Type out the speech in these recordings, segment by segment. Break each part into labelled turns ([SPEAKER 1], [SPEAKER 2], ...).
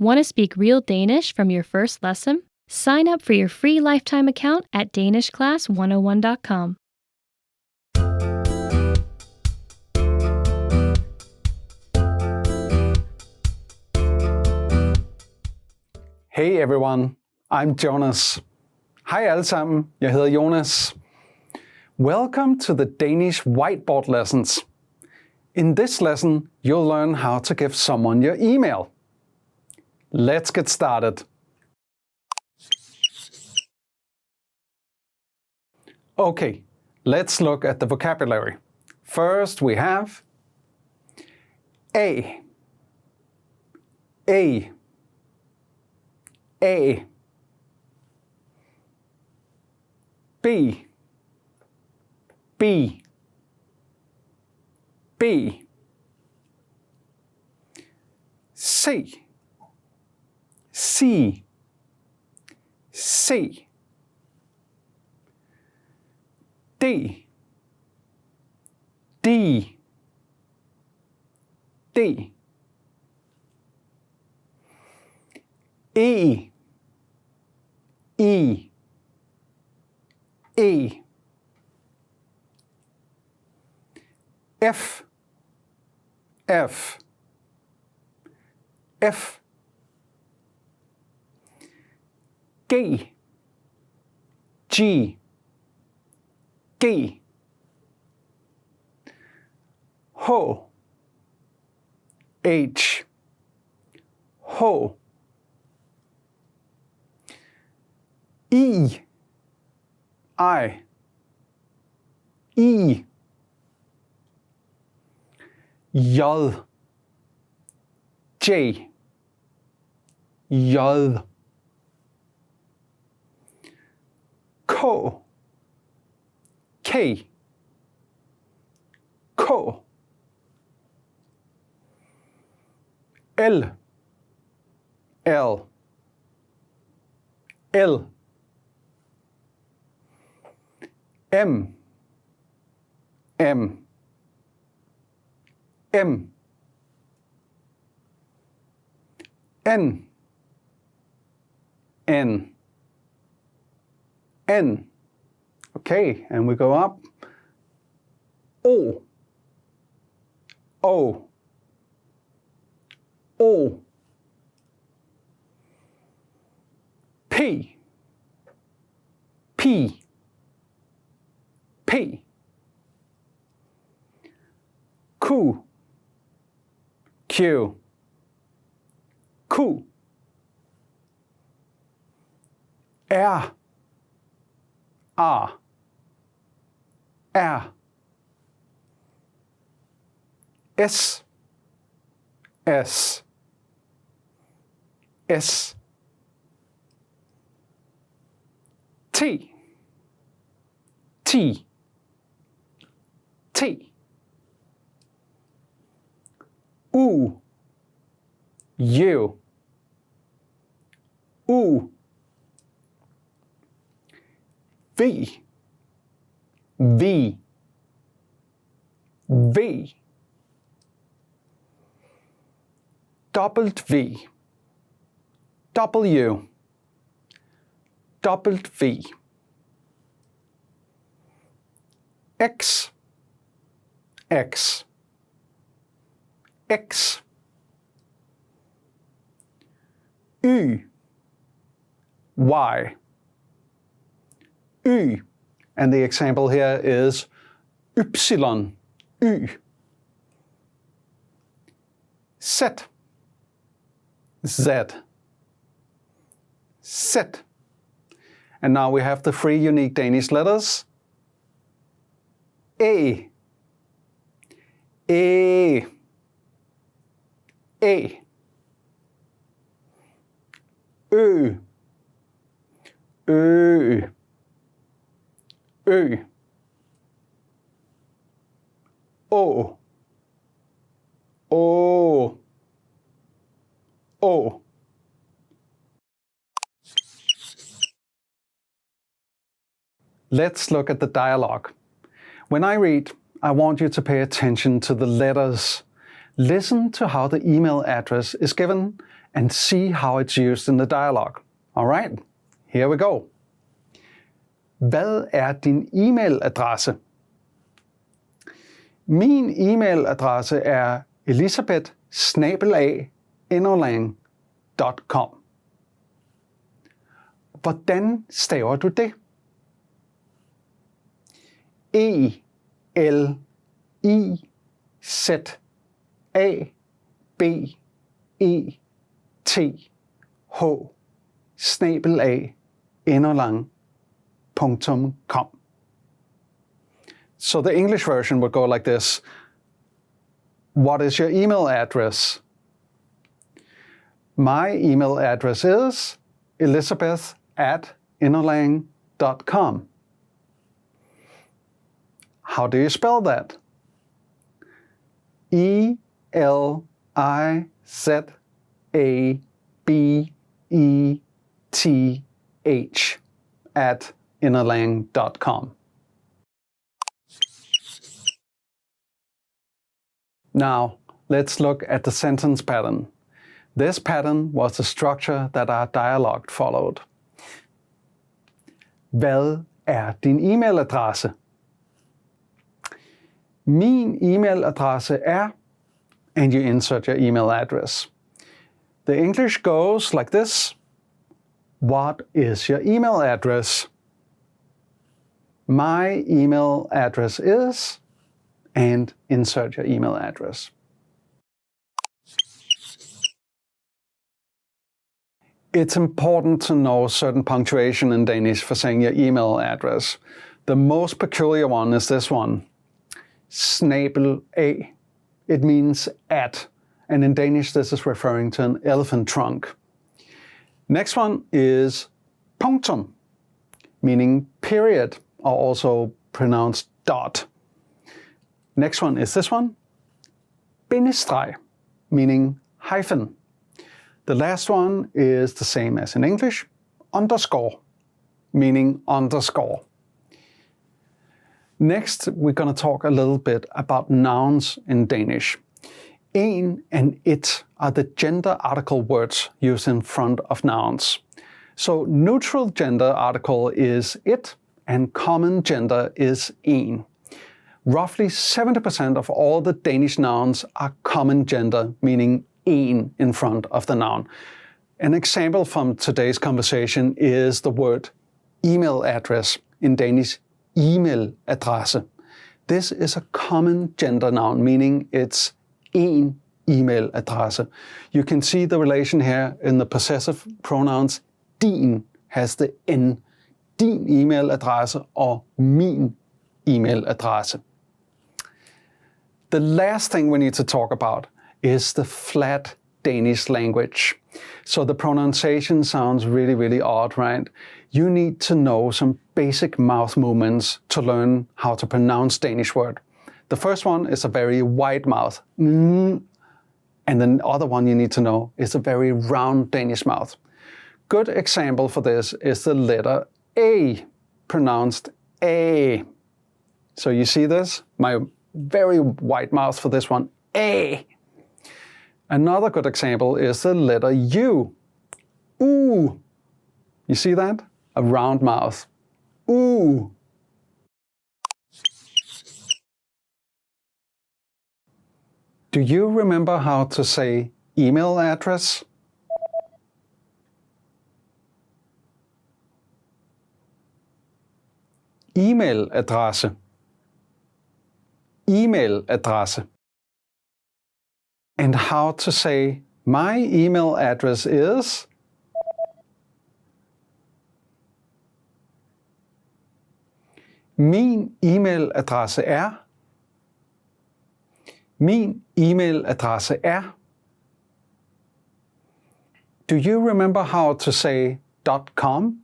[SPEAKER 1] Want to speak real Danish from your first lesson? Sign up for your free lifetime account at danishclass101.com.
[SPEAKER 2] Hey everyone, I'm Jonas. Hej alle sammen, jeg hedder Jonas. Welcome to the Danish whiteboard lessons. In this lesson, you'll learn how to give someone your email. Let's get started. Okay, let's look at the vocabulary. First we have A, A, A, B, B, B, C, C, C, D, D, D, E, E, E, F, F, F, G, G, G, H, H, H, I, I, J, J, J, K, K, K, L, L, L, M, M, M, N, N, N. Okay, and we go up. O, O, O, P, P, P, Q, Q, Q, R, R, R, S, S, S, T, T, T, U, U, U, V, V, V, W, W, W, X, X, X, Y, Y, Y, and the example here is Y, Y, Z, Z, Z. And now we have the three unique Danish letters. A, A, A, Ø, Ø, Ø, Å, Å, Å. Let's look at the dialogue. When I read, I want you to pay attention to the letters. Listen to how the email address is given and see how it's used in the dialogue. All right, here we go. Hvad er din e-mailadresse? Min e-mailadresse er elisabeth@inderlang.com. Hvordan staver du det? ELISABETH@inderlang.com. So the English version would go like this. What is your email address? My email address is elisabeth@inderlang.com. How do you spell that? ELIZABETH@innerlang.com. Now, let's look at the sentence pattern. This pattern was the structure that our dialogue followed. Hvad er din e-mailadresse? Min e-mailadresse er, and you insert your email address. The English goes like this. What is your email address? My email address is, and insert your email address. It's important to know certain punctuation in Danish for saying your email address. The most peculiar one is this one. /A. It means at, and in Danish this is referring to an elephant trunk. Next one is punktum, meaning period, or also pronounced dot. Next one is this one, bindestreg, meaning hyphen. The last one is the same as in English, underscore, meaning underscore. Next, we're going to talk a little bit about nouns in Danish. En and it are the gender article words used in front of nouns. So neutral gender article is it, and common gender is en. Roughly 70% of all the Danish nouns are common gender, meaning en in front of the noun. An example from today's conversation is the word email address, in Danish e-mailadresse. This is a common gender noun, meaning it's en email addresse. You can see the relation here in the possessive pronouns. Din has the n. Din e-mailadresse og min e-mailadresse. The last thing we need to talk about is the flat Danish language. So the pronunciation sounds really, really odd, right? You need to know some basic mouth movements to learn how to pronounce Danish word. The first one is a very wide mouth. And the other one you need to know is a very round Danish mouth. Good example for this is the letter A, pronounced A. So you see this? My very wide mouth for this one, A. Another good example is the letter U. Ooh. You see that? A round mouth. Ooh. Do you remember how to say email address? E-mailadresse. E-mailadresse. And how to say my email address is? Min e-mailadresse er. Min e-mailadresse er. Do you remember how to say .com?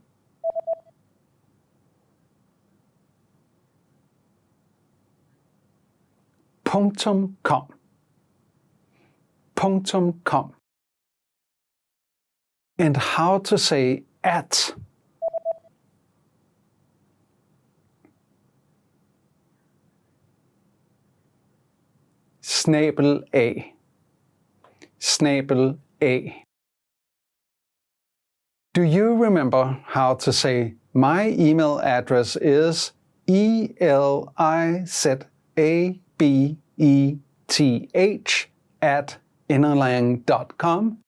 [SPEAKER 2] .com. .com. And how to say at. /A. /A. Do you remember how to say my email address is elizabeth@innerlang.com?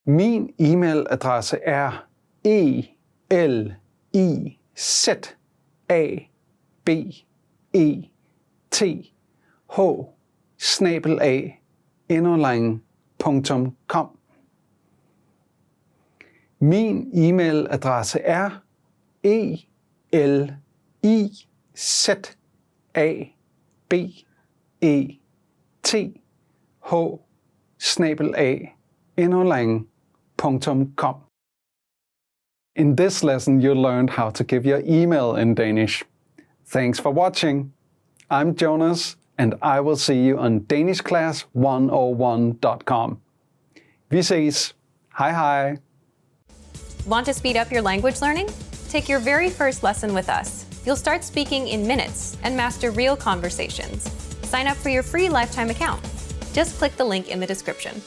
[SPEAKER 2] Min e-mailadresse er elizabeth@innerlang.com. Min e-mailadresse er elizabeth@innerlang.com. In this lesson, you learned how to give your email in Danish. Thanks for watching. I'm Jonas, and I will see you on danishclass101.com. Vi ses. Hej hej.
[SPEAKER 3] Want to speed up your language learning? Take your very first lesson with us. You'll start speaking in minutes and master real conversations. Sign up for your free lifetime account. Just click the link in the description.